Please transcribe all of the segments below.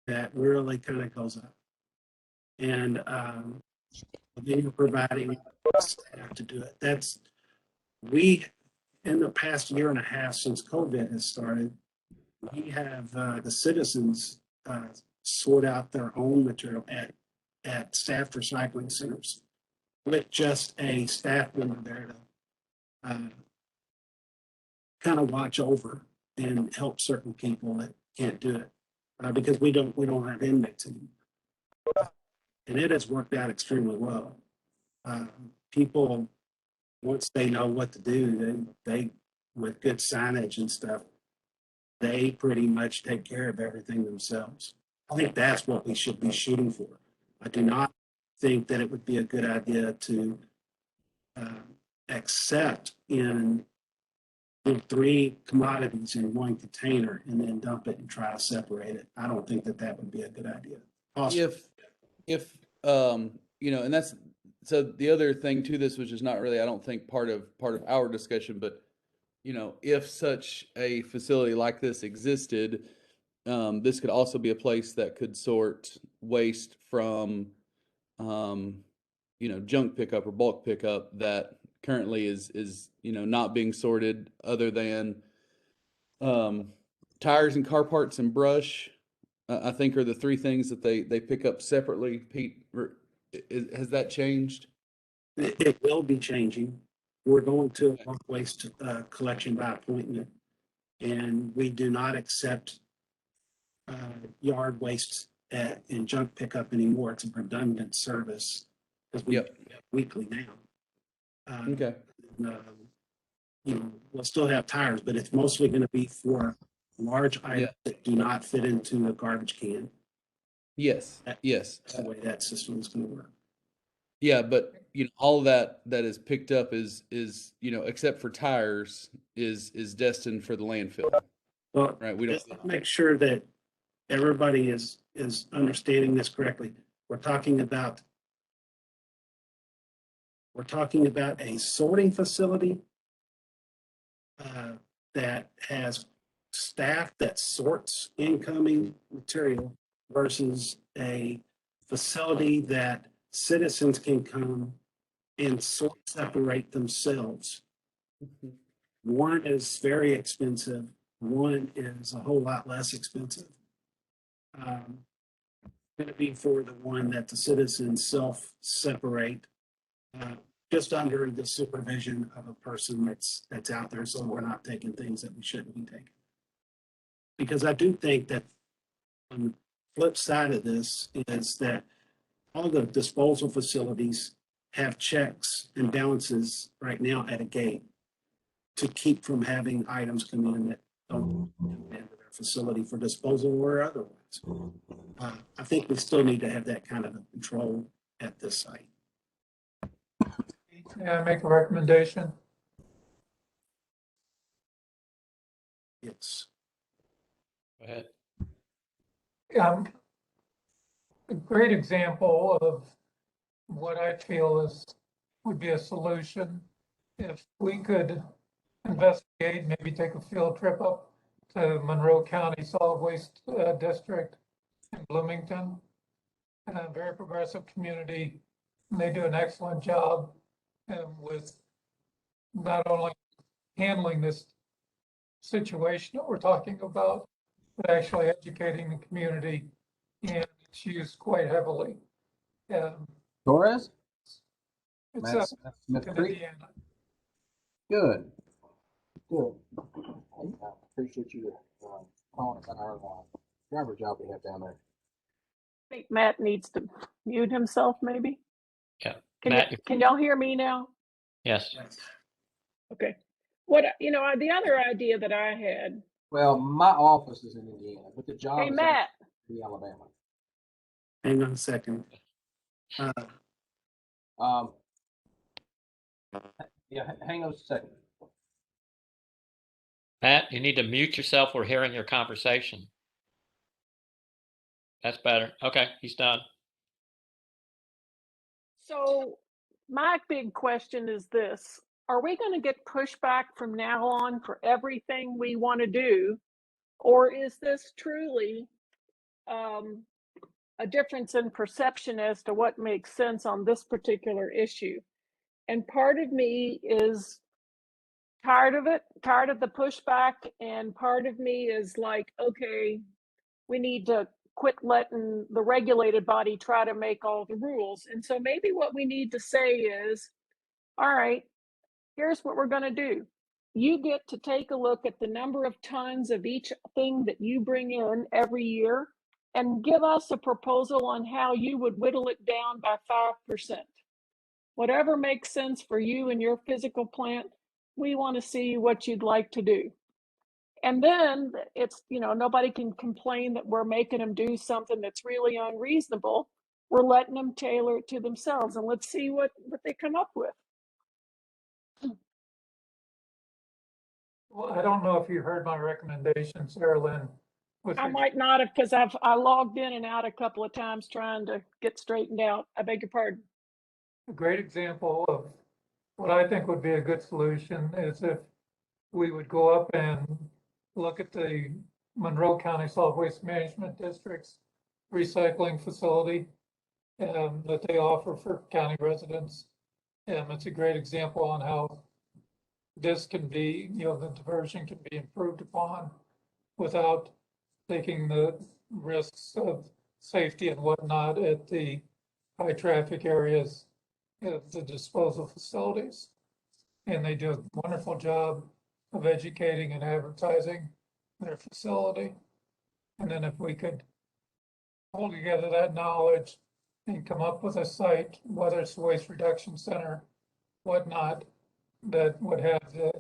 that really kind of goes up. And then you're providing staff to do it. We, in the past year and a half since COVID has started, we have the citizens sort out their own material at staff recycling centers with just a staff member there to kind of watch over and help certain people that can't do it because we don't have inmates anymore. And it has worked out extremely well. People, once they know what to do, they with good signage and stuff, they pretty much take care of everything themselves. I think that's what we should be shooting for. I do not think that it would be a good idea to accept in 3 commodities in one container and then dump it and try to separate it. I don't think that that would be a good idea. Also, If and that's so the other thing to this, which is not really, I don't think part of our discussion, but if such a facility like this existed, this could also be a place that could sort waste from, junk pickup or bulk pickup that currently is not being sorted, other than tires and car parts and brush. I think are the 3 things that they pick up separately. Pete, has that changed? it will be changing. We're going to a bulk waste collection by appointment, and we do not accept yard waste in junk pickup anymore. It's a redundant service because we do it weekly now. Okay. We'll still have tires, but it's mostly going to be for large items that do not fit into a garbage can. Yes. That's the way that system is going to work. Yeah, but all that is picked up is except for tires is destined for the landfill. Well, right. We don't make sure that everybody is understanding this correctly. We're talking about a sorting facility that has staff that sorts incoming material versus a facility that citizens can come and separate themselves. One is very expensive. One is a whole lot less expensive. Going to be for the one that the citizens self-separate just under the supervision of a person that's out there, so we're not taking things that we shouldn't be taking. Because I do think that on the flip side of this is that all the disposal facilities have checks and balances right now at a gate to keep from having items come in that don't come into their facility for disposal or otherwise. I think we still need to have that kind of control at this site. May I make a recommendation? Yes. Go ahead. A great example of what I feel would be a solution if we could investigate, maybe take a field trip up to Monroe County Solid Waste District in Bloomington, and a very progressive community. And they do an excellent job with not only handling this situation that we're talking about, but actually educating the community, and it's used quite heavily. Torres? It's Matt Smith in Creek? Indiana. Good. Good. I appreciate you calling about our driver job we have down there. I think Matt needs to mute himself, maybe. Yeah. Can y'all hear me now? Yes. Okay. What the other idea that I had. Well, my office is in Indiana, but the job is Matt. in Alabama. Hang on a second. Yeah, hang on a second. Matt, you need to mute yourself. We're hearing your conversation. That's better. Okay, he's done. So my big question is this: are we going to get pushback from now on for everything we want to do, or is this truly a difference in perception as to what makes sense on this particular issue. And part of me is tired of it, tired of the pushback, and part of me is like, okay, we need to quit letting the regulated body try to make all the rules. And so maybe what we need to say is, all right, here's what we're going to do. You get to take a look at the number of tons of each thing that you bring in every year and give us a proposal on how you would whittle it down by 5%. Whatever makes sense for you and your physical plant, we want to see what you'd like to do. And then it's, nobody can complain that we're making them do something that's really unreasonable. We're letting them tailor it to themselves, and let's see what they come up with. Well, I don't know if you heard my recommendation, Sarah Lynn. I might not have, because I logged in and out a couple of times trying to get straightened out. I beg your pardon. A great example of what I think would be a good solution is if we would go up and look at the Monroe County Solid Waste Management District's recycling facility that they offer for county residents. It's a great example on how this can be, the diversion can be improved upon without taking the risks of safety and whatnot at the high traffic areas of the disposal facilities. And they do a wonderful job of educating and advertising their facility. And then if we could pull together that knowledge and come up with a site, whether it's a waste reduction center, whatnot, that would have the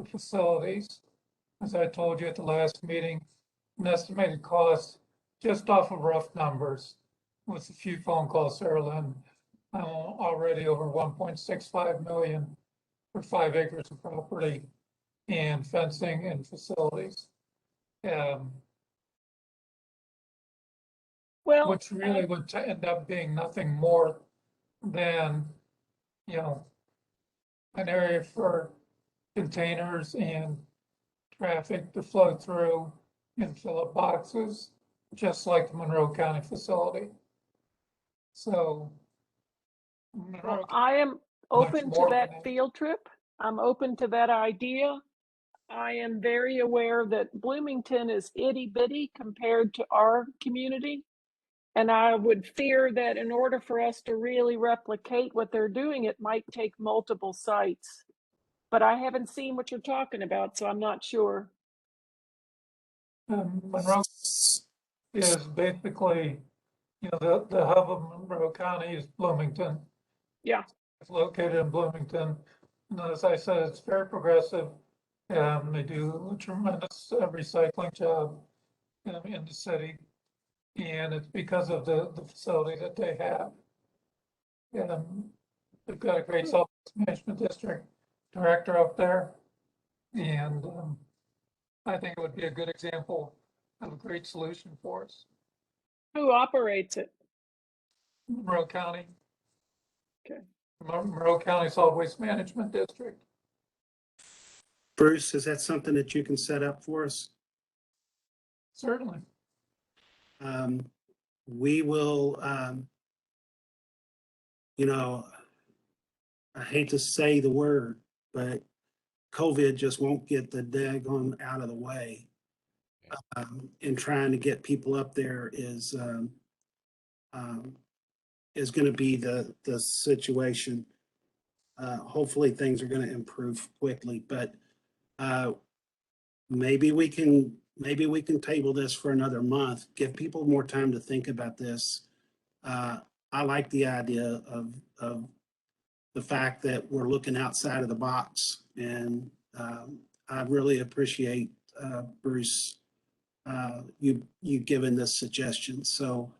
facilities. As I told you at the last meeting, an estimated cost just off of rough numbers with a few phone calls, Sarah Lynn, already over 1.65 million for 5 acres of property and fencing and facilities. Well, which really would end up being nothing more than, an area for containers and traffic to flow through and fill up boxes, just like the Monroe County facility. So well, I am open to that field trip. I'm open to that idea. I am very aware that Bloomington is itty bitty compared to our community. And I would fear that in order for us to really replicate what they're doing, it might take multiple sites. But I haven't seen what you're talking about, so I'm not sure. Monroe is basically, the hub of Monroe County is Bloomington. Yeah. It's located in Bloomington. And as I said, it's very progressive. They do a tremendous recycling job in the city. And it's because of the facility that they have. They've got a great solid waste management district director up there. And I think it would be a good example of a great solution for us. Who operates it? Monroe County. Okay. Monroe County Solid Waste Management District. Bruce, is that something that you can set up for us? Certainly. We will, I hate to say the word, but COVID just won't get the daggone out of the way. And trying to get people up there is going to be the situation. Hopefully things are going to improve quickly, but maybe we can table this for another month, give people more time to think about this. I like the idea of the fact that we're looking outside of the box, and I really appreciate Bruce, you giving this suggestion. So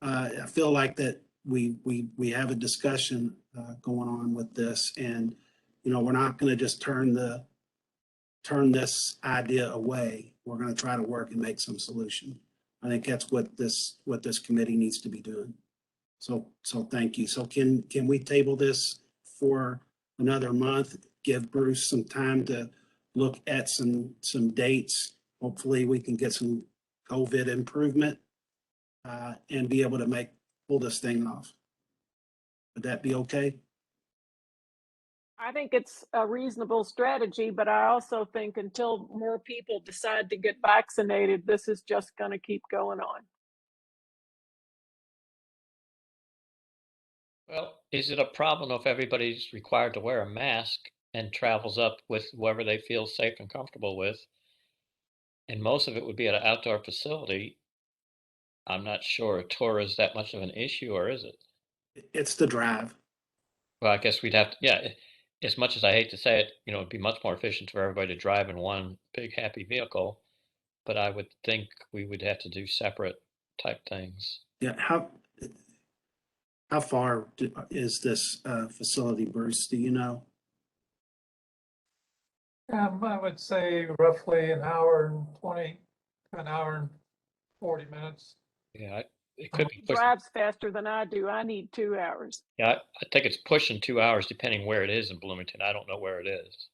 I feel like that we have a discussion going on with this, and we're not going to just turn this idea away. We're going to try to work and make some solution. I think that's what this committee needs to be doing. So thank you. So can we table this for another month? Give Bruce some time to look at some dates. Hopefully we can get some COVID improvement, and be able to pull this thing off. Would that be okay? I think it's a reasonable strategy, but I also think until more people decide to get vaccinated, this is just going to keep going on. Well, is it a problem if everybody's required to wear a mask and travels up with whoever they feel safe and comfortable with? And most of it would be at an outdoor facility. I'm not sure a tour is that much of an issue, or is it? It's the drive. Well, I guess we'd have to, yeah, as much as I hate to say it, it'd be much more efficient for everybody to drive in one big happy vehicle, but I would think we would have to do separate type things. Yeah, how far is this facility, Bruce? Do you know? I would say roughly an hour and 20, an hour and 40 minutes. Yeah, it could be He pushing. drives faster than I do. I need 2 hours. Yeah, I think it's pushing 2 hours depending where it is in Bloomington. I don't know where it is.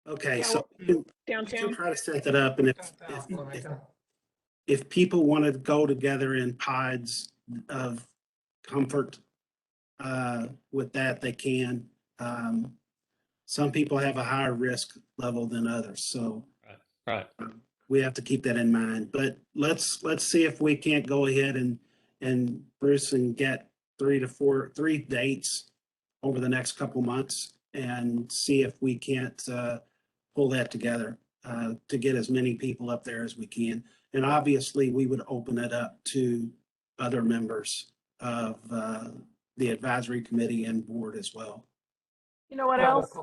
Okay, Yeah, so well, we can downtown. try to set that up, and Downtown Bloomington. if people want to go together in pods of comfort with that, they can. Some people have a higher risk level than others, so Right. we have to keep that in mind. But let's see if we can't go ahead and Bruce and get 3 dates over the next couple months and see if we can't pull that together to get as many people up there as we can. And obviously, we would open it up to other members of the advisory committee and board as well. You know what else?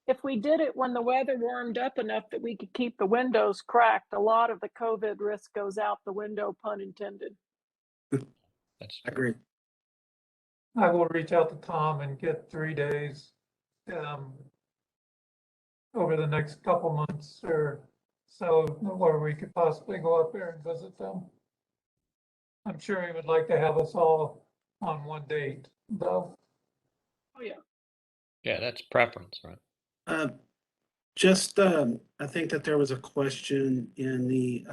If we did it when the weather warmed up enough that we could keep the windows cracked, a lot of the COVID risk goes out the window, pun intended. That's I agree. I will reach out to Tom and get 3 days over the next couple months or so where we could possibly go up there and visit them. I'm sure he would like to have us all on one date, though. Oh, yeah. Yeah, that's preference, right? I think that there was a question in the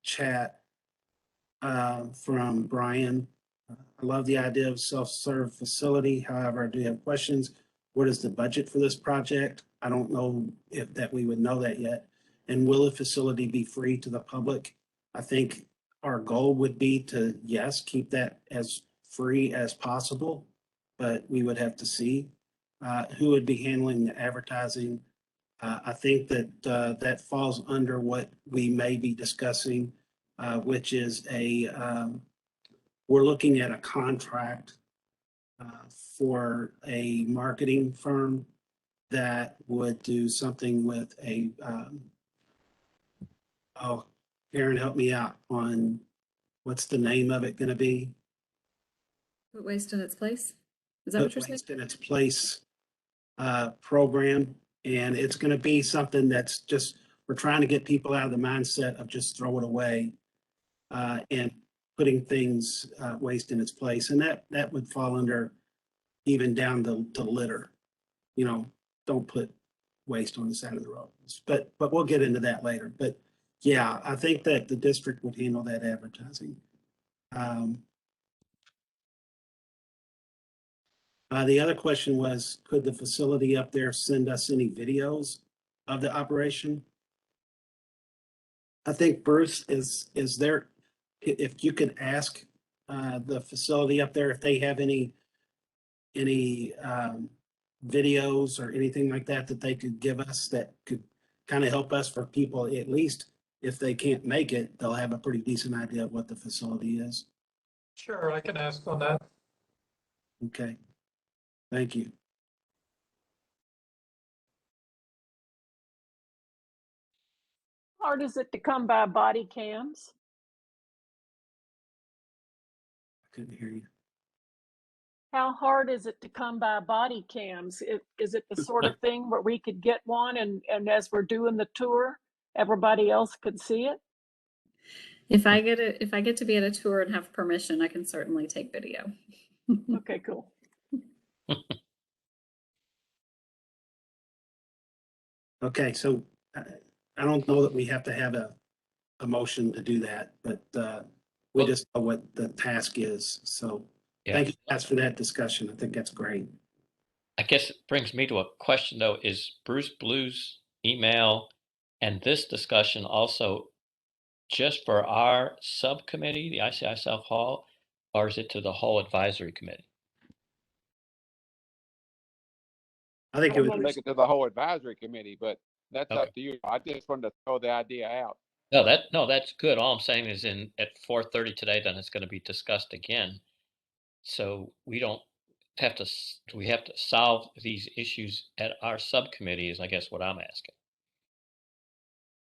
chat from Brian. I love the idea of self-serve facility. However, I do have questions. What is the budget for this project? I don't know if that we would know that yet. And will the facility be free to the public? I think our goal would be to, yes, keep that as free as possible, but we would have to see who would be handling the advertising. I think that that falls under what we may be discussing, which is we're looking at a contract for a marketing firm that would do something with oh, Aaron, help me out on what's the name of it going to be? Put waste in its place? Is that what you're saying? Waste in its place program. And it's going to be something that's just, we're trying to get people out of the mindset of just throw it away and putting things, waste in its place. And that would fall under even down to litter. Don't put waste on the side of the road. But we'll get into that later. But yeah, I think that the district would handle that advertising. The other question was, could the facility up there send us any videos of the operation? I think Bruce is there, if you could ask the facility up there if they have any videos or anything like that they could give us that could kind of help us for people, at least if they can't make it, they'll have a pretty decent idea of what the facility is. Sure, I can ask on that. Okay. Thank you. How hard is it to come by body cams? I couldn't hear you. How hard is it to come by body cams? Is it the sort of thing where we could get one and as we're doing the tour, everybody else could see it? If I get to be at a tour and have permission, I can certainly take video. Okay, cool. Okay, so I don't know that we have to have a motion to do that, but we Well- just know what the task is. So Yeah. thank you guys for that discussion. I think that's great. I guess it brings me to a question though, is Bruce Blue's email and this discussion also just for our subcommittee, the ICI South Hall, or is it to the whole advisory committee? I think it would, Make it to the whole advisory committee, but that's Okay. up to you. I just wanted to throw the idea out. No, that's good. All I'm saying is at 4:30 today, then it's going to be discussed again. So we don't have to, do we have to solve these issues at our subcommittee is I guess what I'm asking.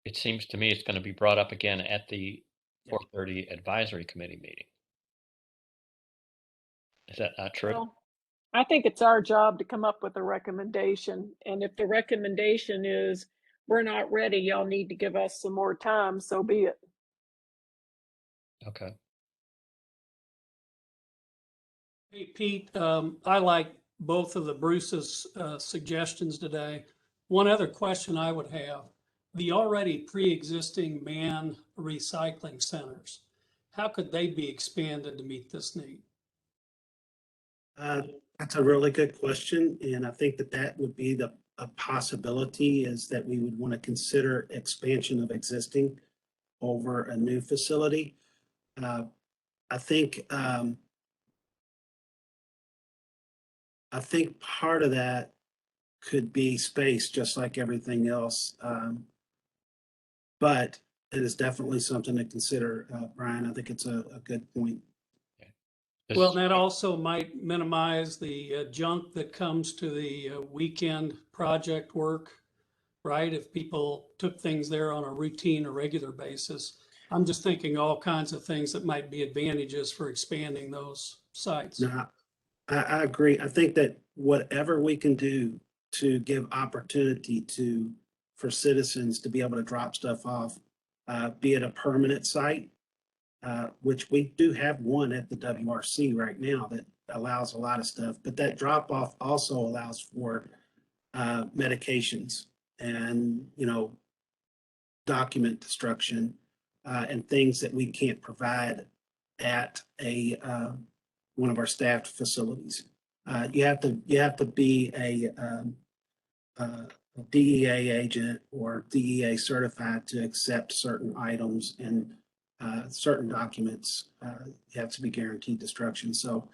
It seems to me it's going to be brought up again at the 4:30 advisory committee meeting. Is that not true? Well, I think it's our job to come up with a recommendation. And if the recommendation is, we're not ready, y'all need to give us some more time, so be it. Okay. Hey, Pete, I like both of the Bruce's suggestions today. One other question I would have, the already pre-existing manned recycling centers, how could they be expanded to meet this need? that's a really good question. And I think that that would be a possibility is that we would want to consider expansion of existing over a new facility. I think part of that could be space, just like everything else. But it is definitely something to consider, Brian. I think it's a good point. This- Well, that also might minimize the junk that comes to the weekend project work, right? If people took things there on a routine or regular basis. I'm just thinking all kinds of things that might be advantages for expanding those sites. No, I agree. I think that whatever we can do to give opportunity for citizens to be able to drop stuff off, be it a permanent site, which we do have one at the WRC right now that allows a lot of stuff, but that drop off also allows for medications and, document destruction and things that we can't provide at one of our staffed facilities. You have to be a DEA agent or DEA certified to accept certain items and certain documents. You have to be guaranteed destruction. So,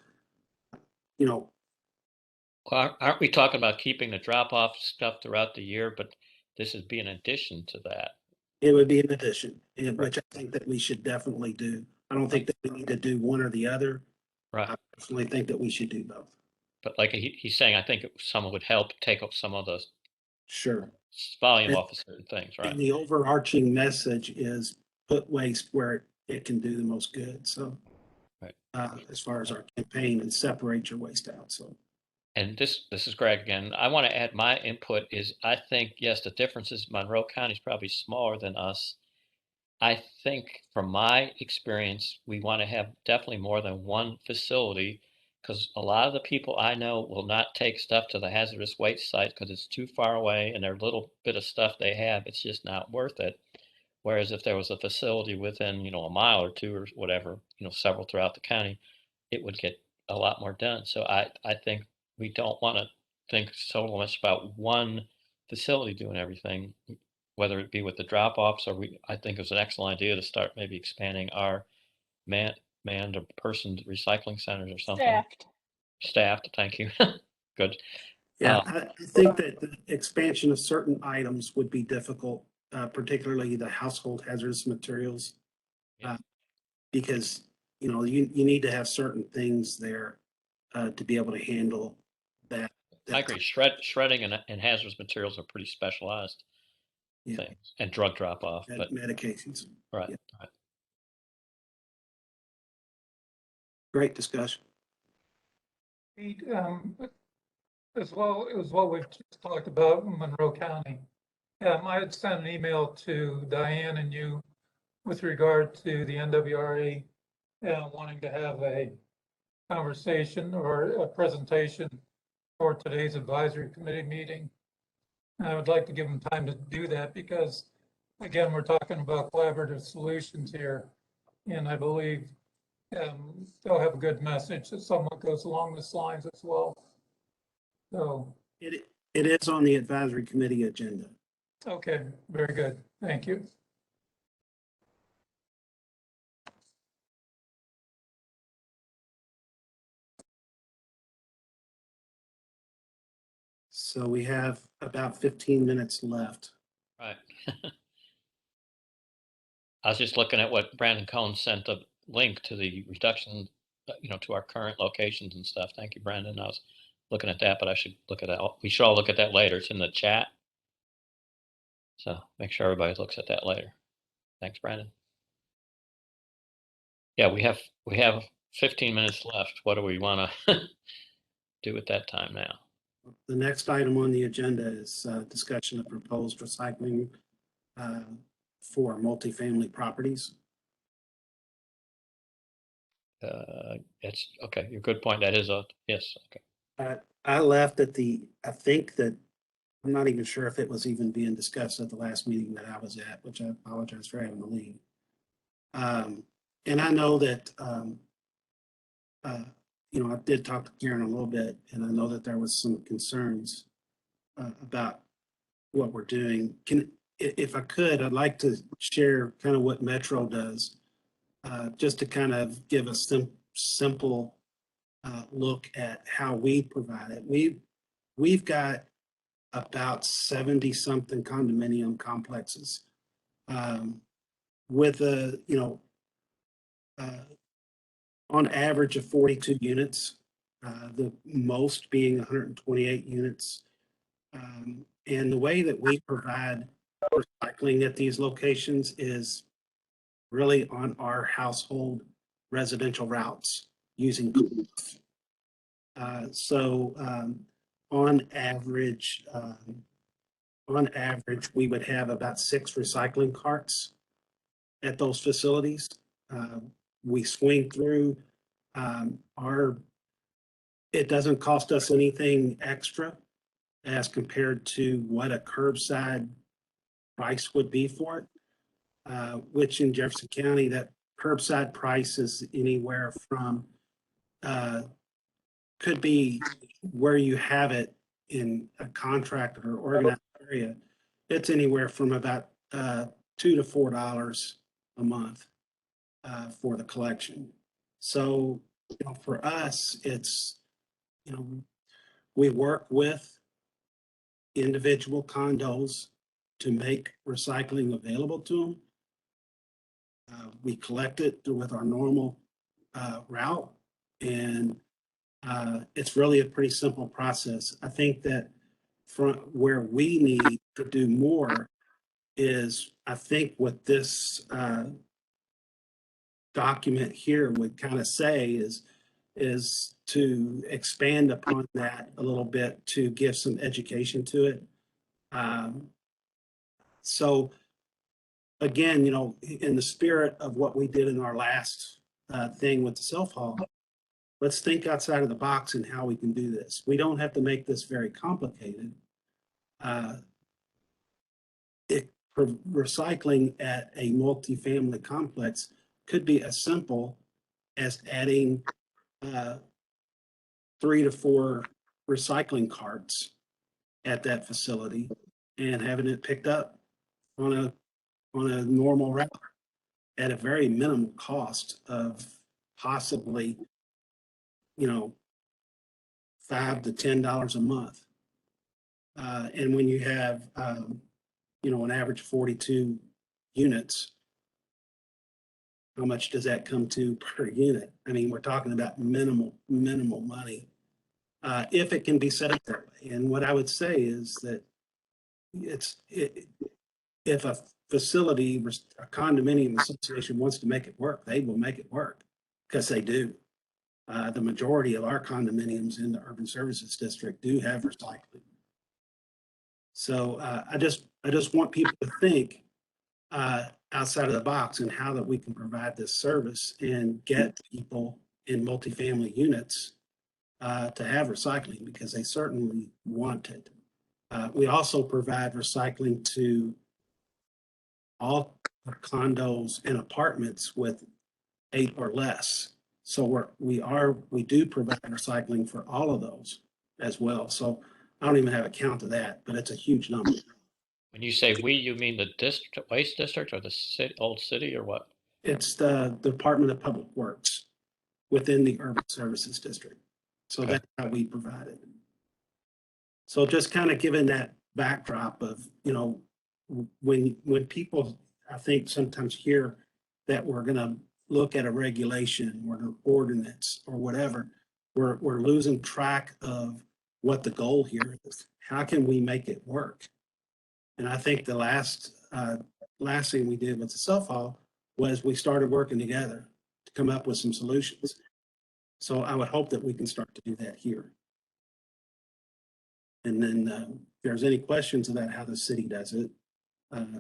Well, aren't we talking about keeping the drop off stuff throughout the year? But this would be in addition to that. it would be an addition, which I think that we should definitely do. I don't think that we need to do one or the other. Right. I personally think that we should do both. But like he's saying, I think someone would help take up some of the Sure. volume And- off of certain things, right? And the overarching message is put waste where it can do the most good. So, Right. As far as our campaign and separate your waste out. So, And this is Greg again. I want to add my input is I think, yes, the difference is Monroe County is probably smaller than us. I think from my experience, we want to have definitely more than one facility because a lot of the people I know will not take stuff to the hazardous waste site because it's too far away and their little bit of stuff they have, it's just not worth it. Whereas if there was a facility within, a mile or two or whatever, several throughout the county, it would get a lot more done. So I think we don't want to think so much about one facility doing everything, whether it be with the drop offs or I think it's an excellent idea to start maybe expanding our manned or person recycling centers or something. Staffed, thank you. Good. yeah, I think that the expansion of certain items would be difficult, particularly the household hazardous materials. Yeah. Because, you need to have certain things there to be able to handle that. I agree. Shredding and hazardous materials are pretty specialized Yeah. things and drug drop off, but Medications. right, Yeah. right. Great discussion. Pete, as well as what we've just talked about in Monroe County. I had sent an email to Diane and you with regard to the NWRA wanting to have a conversation or a presentation for today's advisory committee meeting. And I would like to give them time to do that because, again, we're talking about collaborative solutions here. And I believe they'll have a good message that somewhat goes along this lines as well. So, It is on the advisory committee agenda. okay, very good. Thank you. So we have about 15 minutes left. Right. I was just looking at what Brandon Cohn sent a link to the reduction, to our current locations and stuff. Thank you, Brandon. I was looking at that, but I should look at that. We should all look at that later. It's in the chat. So make sure everybody looks at that later. Thanks, Brandon. Yeah, we have 15 minutes left. What do we want to do at that time now? The next item on the agenda is discussion of proposed recycling for multifamily properties. It's okay. Your good point. That is yes. Okay. I left at I think that, I'm not even sure if it was even being discussed at the last meeting that I was at, which I apologize for having to leave. And I know that, I did talk to Karen a little bit, and I know that there was some concerns about what we're doing. If I could, I'd like to share kind of what Metro does, just to kind of give a simple look at how we provide it. We've got about 70 something condominium complexes with on average of 42 units, the most being 128 units. And the way that we provide recycling at these locations is really on our household residential routes using on average, we would have about 6 recycling carts at those facilities. We swing through it doesn't cost us anything extra as compared to what a curbside price would be for it, which in Jefferson County, that curbside price is anywhere from, could be where you have it in a contracted or organized area. It's anywhere from about $2 to $4 a month for the collection. So, for us, it's, we work with individual condos to make recycling available to them. We collect it with our normal route, and it's really a pretty simple process. I think that from where we need to do more is, I think what this document here would kind of say is to expand upon that a little bit, to give some education to it. So again, in the spirit of what we did in our last thing with the self-haul, let's think outside of the box and how we can do this. We don't have to make this very complicated. Recycling at a multifamily complex could be as simple as adding 3 to 4 recycling carts at that facility and having it picked up on a normal route at a very minimal cost of possibly, $5 to $10 a month. And when you have, an average 42 units, how much does that come to per unit? I mean, we're talking about minimal money, if it can be set up that way. And what I would say is that if a facility, a condominium association wants to make it work, they will make it work, because they do. The majority of our condominiums in the urban services district do have recycling. So I just want people to think outside of the box and how that we can provide this service and get people in multifamily units to have recycling, because they certainly want it. We also provide recycling to all condos and apartments with 8 or less So we do provide recycling for all of those as well. So I don't even have a count of that, but it's a huge number. When you say we, you mean the district, waste district or the city, old city or what? It's the Department of Public Works within the Urban Services District. So Okay. that's how we provide it. So just kind of given that backdrop of, when people, I think sometimes hear that we're gonna look at a regulation or an ordinance or whatever, we're losing track of what the goal here is. How can we make it work? And I think the last thing we did with the self-haul was we started working together to come up with some solutions. So I would hope that we can start to do that here. And then if there's any questions about how the city does it,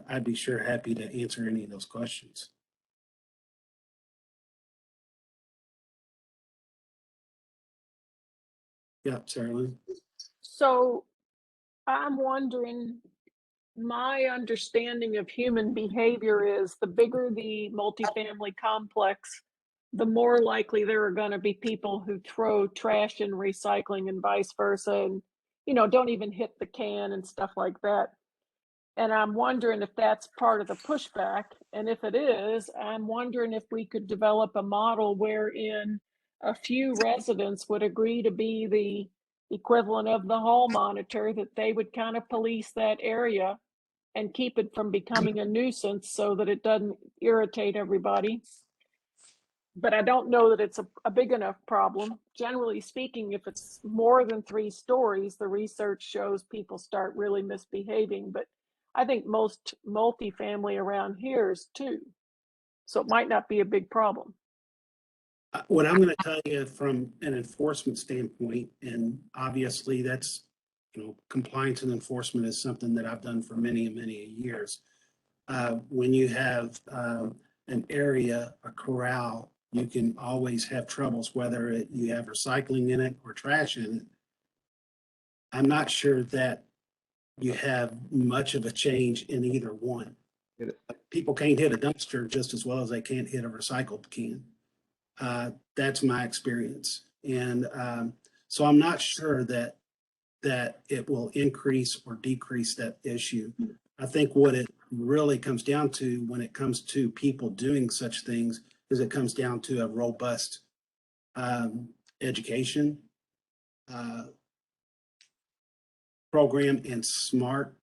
I'd be happy to answer any of those questions. Yeah, Sarah Lynn? So I'm wondering, my understanding of human behavior is the bigger the multifamily complex, the more likely there are going to be people who throw trash in recycling and vice versa, and don't even hit the can and stuff like that. And I'm wondering if that's part of the pushback. And if it is, I'm wondering if we could develop a model wherein a few residents would agree to be the equivalent of the hall monitor, that they would kind of police that area and keep it from becoming a nuisance so that it doesn't irritate everybody. But I don't know that it's a big enough problem. Generally speaking, if it's more than 3 stories, the research shows people start really misbehaving. But I think most multifamily around here is 2. So it might not be a big problem. What I'm going to tell you from an enforcement standpoint, and obviously that's, compliance and enforcement is something that I've done for many, many years. When you have an area, a corral, you can always have troubles, whether you have recycling in it or trash in it. I'm not sure that you have much of a change in either one. People can't hit a dumpster just as well as they can't hit a recycled can. That's my experience. And so I'm not sure that it will increase or decrease that issue. I think what it really comes down to when it comes to people doing such things is it comes down to a robust education program and smart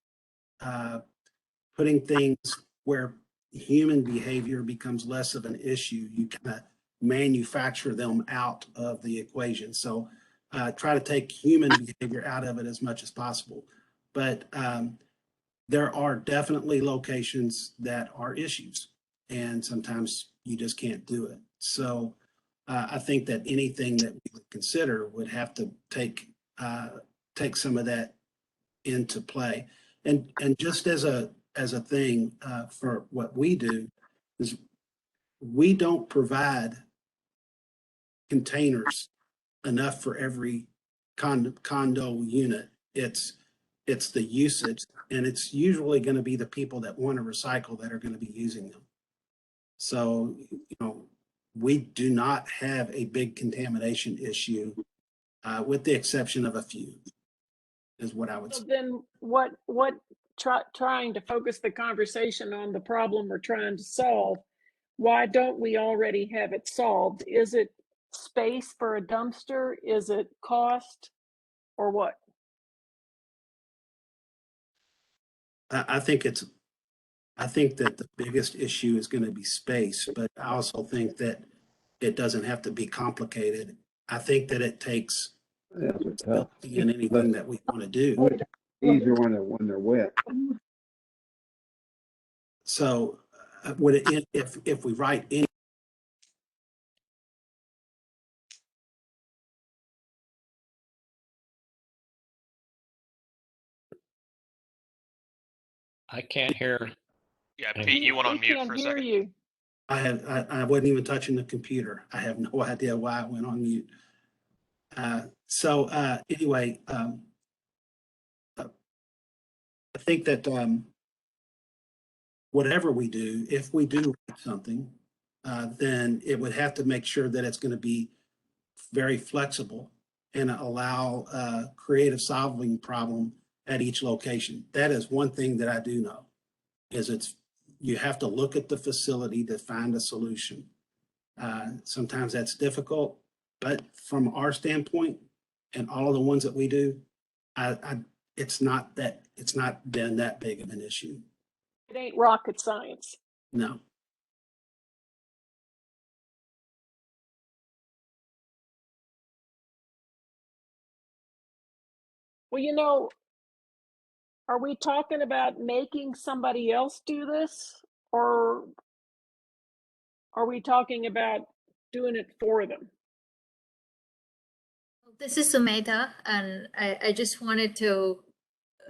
putting things where human behavior becomes less of an issue. You kind of manufacture them out of the equation. So try to take human behavior out of it as much as possible. But there are definitely locations that are issues, and sometimes you just can't do it. So I think that anything that we would consider would have to take some of that into play. And just as a thing for what we do is we don't provide containers enough for every condo unit. It's the usage, and it's usually going to be the people that want to recycle that are going to be using them. So, we do not have a big contamination issue, with the exception of a few, is what I would say. So then trying to focus the conversation on the problem we're trying to solve, why don't we already have it solved? Is it space for a dumpster? Is it cost, or what? I think that the biggest issue is going to be space, but I also think that it doesn't have to be complicated. I think that it takes in anything that we want to do. Easier when they're wet. So would it, if we write in, I can't hear. Yeah, Anyway. Pete, you went on We mute can't for a hear second. you. I wasn't even touching the computer. I have no idea why it went on mute. So anyway, I think that whatever we do, if we do something, then it would have to make sure that it's going to be very flexible and allow creative solving problem at each location. That is one thing that I do know, is you have to look at the facility to find a solution. Sometimes that's difficult, but from our standpoint and all of the ones that we do, it's not been that big of an issue. It ain't rocket science. No. Well, you know, are we talking about making somebody else do this, or are we talking about doing it for them? This is Sumedha, and I just wanted to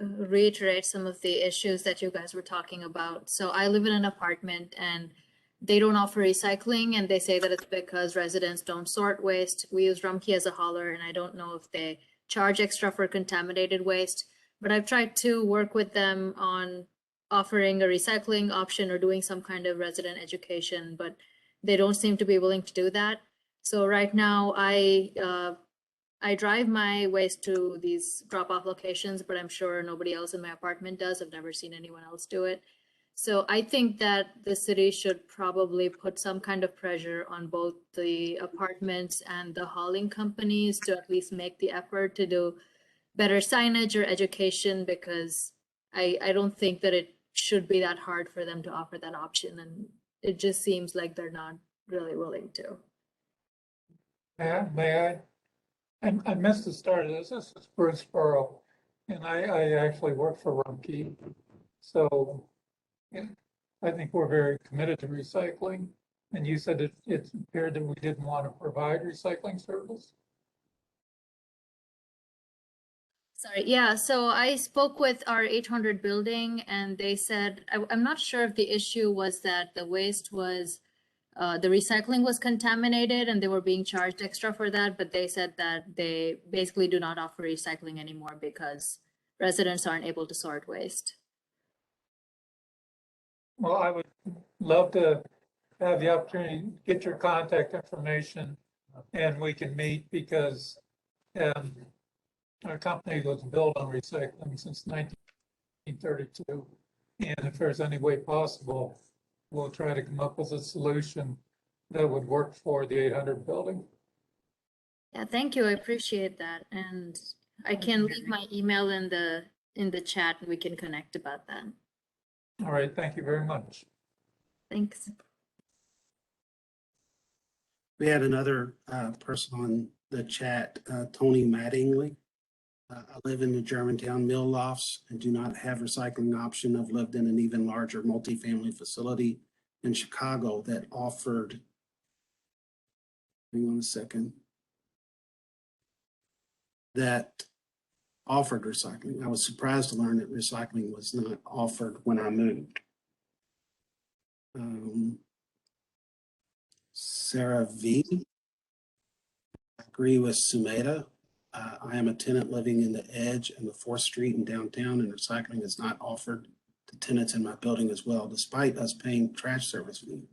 reiterate some of the issues that you guys were talking about. So I live in an apartment and they don't offer recycling, and they say that it's because residents don't sort waste. We use Rumpke as a hauler, and I don't know if they charge extra for contaminated waste, but I've tried to work with them on offering a recycling option or doing some kind of resident education, but they don't seem to be willing to do that. So right now I drive my waste to these drop-off locations, but I'm sure nobody else in my apartment does. I've never seen anyone else do it. So I think that the city should probably put some kind of pressure on both the apartments and the hauling companies to at least make the effort to do better signage or education, because I don't think that it should be that hard for them to offer that option. And it just seems like they're not really willing to. May I? I missed the start of this. This is Bruce Burrow, and I actually work for Rumpke. So yeah, I think we're very committed to recycling. And you said it appeared that we didn't want to provide recycling service. Sorry, yeah, so I spoke with our 800 building and they said, I'm not sure if the issue was that the waste was, the recycling was contaminated and they were being charged extra for that, but they said that they basically do not offer recycling anymore because residents aren't able to sort waste. Well, I would love to have the opportunity to get your contact information and we can meet, because our company was built on recycling since 1932. And if there's any way possible, we'll try to come up with a solution that would work for the 800 building. Yeah, thank you. I appreciate that. And I can leave my email in the chat and we can connect about that. All right, thank you very much. Thanks. We had another person on the chat, Tony Mattingly. I live in the Germantown mill lofts and do not have recycling option. I've lived in an even larger multifamily facility in Chicago that offered, hang on a second, that offered recycling. I was surprised to learn that recycling was not offered when I moved. Sarah V. I agree with Sumedha. I am a tenant living in the Edge and the 4th Street in downtown, and recycling is not offered to tenants in my building as well, despite us paying trash service fee.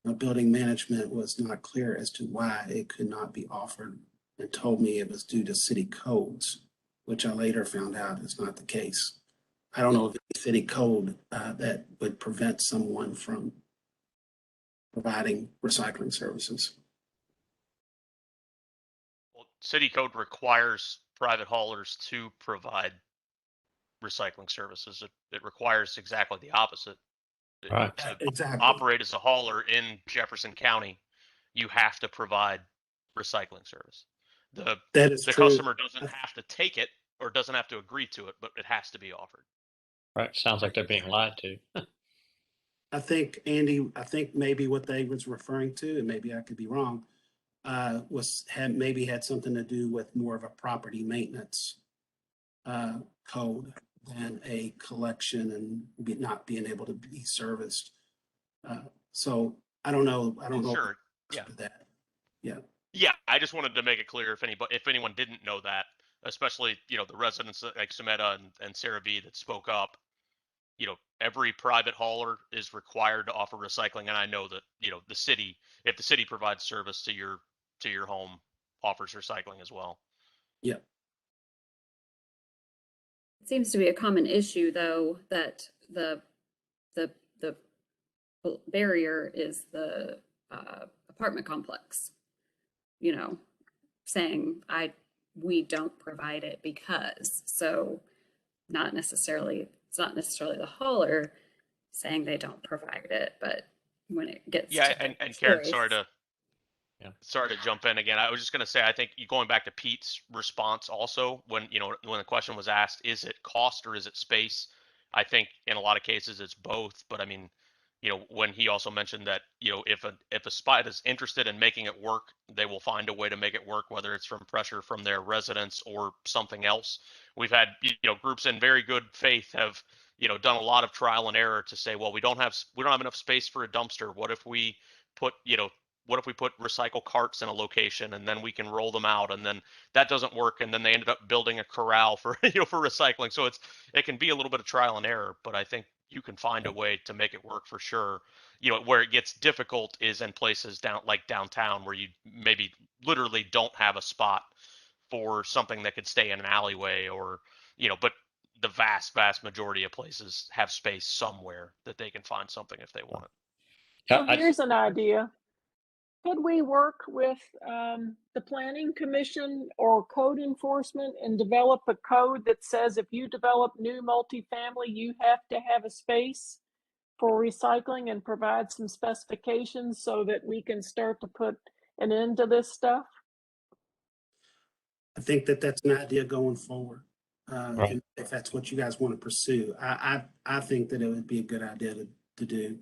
My building management was not clear as to why it could not be offered and told me it was due to city codes, which I later found out is not the case. I don't know of any city code that would prevent someone from providing recycling services. Well, city code requires private haulers to provide recycling services. It requires exactly the opposite. Right. To Exactly. operate as a hauler in Jefferson County, you have to provide recycling service. That is the true. customer doesn't have to take it or doesn't have to agree to it, but it has to be offered. Right. Sounds like they're being lied to. I think, Andy, maybe what they was referring to, and maybe I could be wrong, had something to do with more of a property maintenance code than a collection and not being able to be serviced. So I don't know. Sure. Yeah. That. Yeah. Yeah. I just wanted to make it clear if anyone didn't know that, especially, the residents like Sumedha and Sarah V that spoke up, every private hauler is required to offer recycling. And I know that, the city, if the city provides service to your home, offers recycling as well. Yeah. It seems to be a common issue, though, that the barrier is the apartment complex. Saying we don't provide it because. So it's not necessarily the hauler saying they don't provide it, but when it gets Yeah, to and Karen, choice, sorry to jump in again. I was just going to say, I think going back to Pete's response also, when the question was asked, is it cost or is it space? I think in a lot of cases it's both. But I mean, when he also mentioned that, if a spot is interested in making it work, they will find a way to make it work, whether it's from pressure from their residents or something else. We've had, groups in very good faith have, done a lot of trial and error to say, well, we don't have enough space for a dumpster. What if we put, recycle carts in a location and then we can roll them out, and then that doesn't work, and then they ended up building a corral for for recycling. So it can be a little bit of trial and error, but I think you can find a way to make it work for sure. Where it gets difficult is in places downtown where you maybe literally don't have a spot for something that could stay in an alleyway, or but the vast majority of places have space somewhere that they can find something if they want it. So here's an idea. Could we work with the Planning Commission or code enforcement and develop a code that says if you develop new multifamily, you have to have a space for recycling, and provide some specifications so that we can start to put an end to this stuff? I think that's an idea going forward. Right. And if that's what you guys want to pursue, I think that it would be a good idea to do.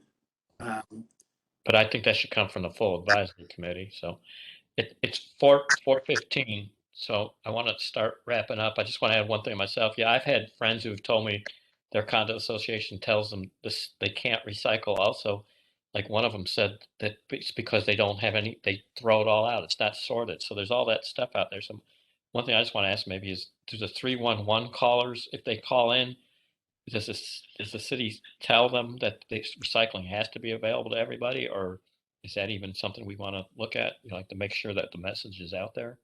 But I think that should come from the full advisory committee. So it's 4:15. So I want to start wrapping up. I just want to add one thing myself. Yeah, I've had friends who've told me their condo association tells them this, they can't recycle. Also, like one of them said that it's because they don't have any, they throw it all out. It's not sorted. So there's all that stuff out there. So one thing I just want to ask maybe is, do the 311 callers, if they call in, does the city tell them that the recycling has to be available to everybody, or is that even something we want to look at, like to make sure that the message is out there?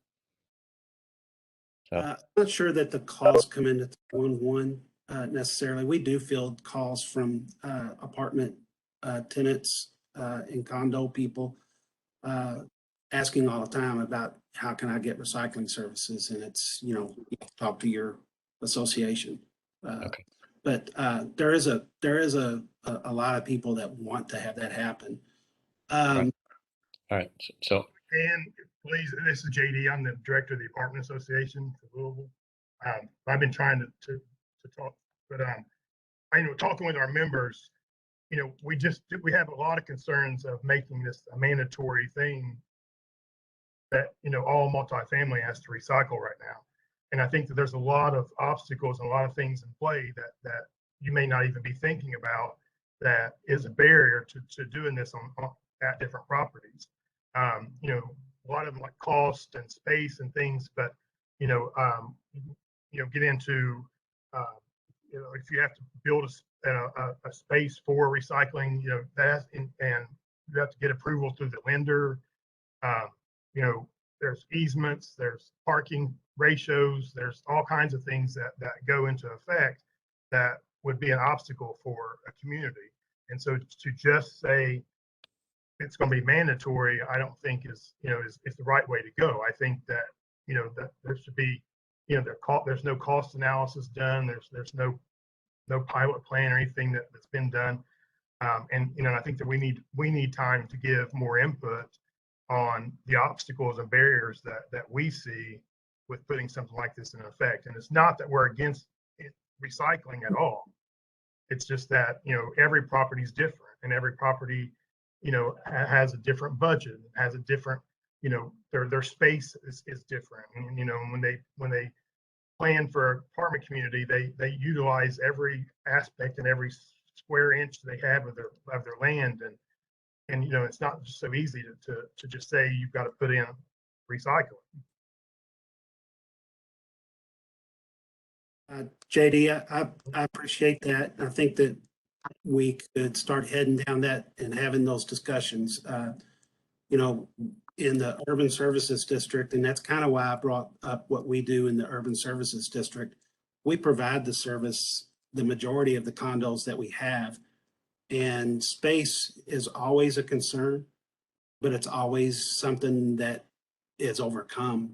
So, I'm not sure that the calls come into 311 necessarily. We do field calls from apartment tenants and condo people asking all the time about how can I get recycling services, and it's you talk to your association. okay. But there is a lot of people that want to have that happen. Right. All right. So And please, this is JD. I'm the director of the Apartment Association for Louisville. I've been trying to talk, but I know talking with our members, we have a lot of concerns of making this a mandatory thing that all multifamily has to recycle right now. And I think that there's a lot of obstacles and a lot of things in play that you may not even be thinking about that is a barrier to doing this at different properties. A lot of them like cost and space and things, but get into if you have to build a space for recycling, and you have to get approval through the lender. There's easements, there's parking ratios, there's all kinds of things that go into effect that would be an obstacle for a community. And so to just say it's going to be mandatory, I don't think is the right way to go. I think that that there should be there's no cost analysis done. There's no pilot plan or anything that's been done. And I think that we need time to give more input on the obstacles and barriers that we see with putting something like this in effect. And it's not that we're against recycling at all. It's just that every property is different, and every property has a different budget, has a different their space is different. And when they plan for apartment community, they utilize every aspect and every square inch they have of their land, and it's not just so easy to just say you've got to put in recycling. JD, I appreciate that. I think that we could start heading down that and having those discussions. You know, in the urban services district, and that's kind of why I brought up what we do in the urban services district. We provide the service, the majority of the condos that we have, and space is always a concern, but it's always something that is overcome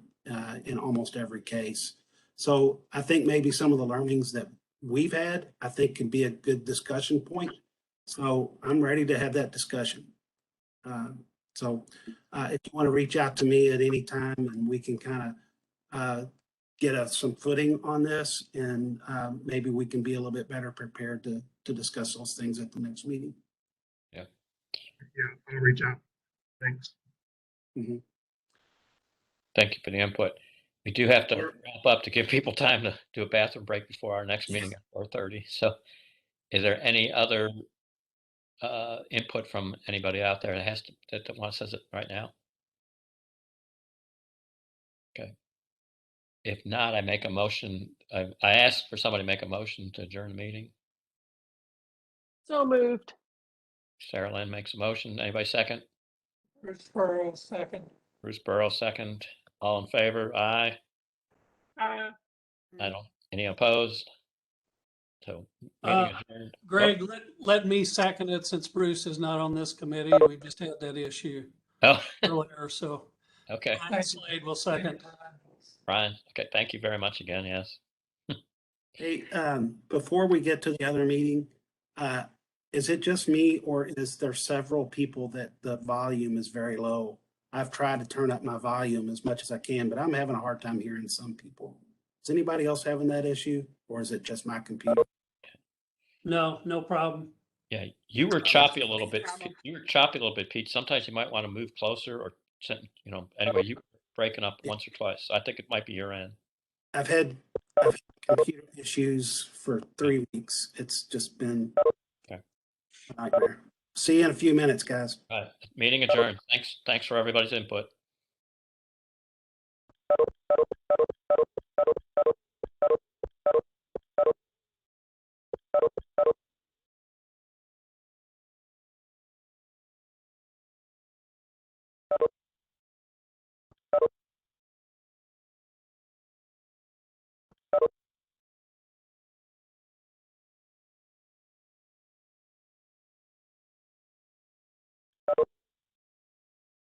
in almost every case. So I think maybe some of the learnings that we've had, I think can be a good discussion point. So I'm ready to have that discussion. So if you want to reach out to me at any time and we can kind of get some footing on this, and maybe we can be a little bit better prepared to discuss those things at the next meeting. Yeah, I'll reach out. Thanks. Thank you for the input. We do have to wrap up to give people time to do a bathroom break before our next meeting at 4:30. So is there any other input from anybody out there that wants to say it right now? Okay. If not, I make a motion. I ask for somebody to make a motion to adjourn the meeting. So moved. Sarah Lynn makes a motion. Anybody second? Bruce Burrow, second. Bruce Burrow second. All in favor? Aye. Uh, I don't. Any opposed? So meeting adjourned. Greg, let me second it since Bruce is not on this committee. We just had that issue Oh, earlier, so okay. Brian Slade will second. Brian. Okay. Thank you very much again. Yes. Hey, before we get to the other meeting, is it just me or is there several people that the volume is very low? I've tried to turn up my volume as much as I can, but I'm having a hard time hearing some people. Is anybody else having that issue, or is it just my computer? No, no problem. Yeah, you were choppy a little bit. You were choppy a little bit, Pete. Sometimes you might want to move closer or, anyway, you were breaking up once or twice. I think it might be your end. I've had computer issues for 3 weeks. It's just been Okay. a nightmare. See you in a few minutes, guys. All right. Meeting adjourned. Thanks for everybody's input.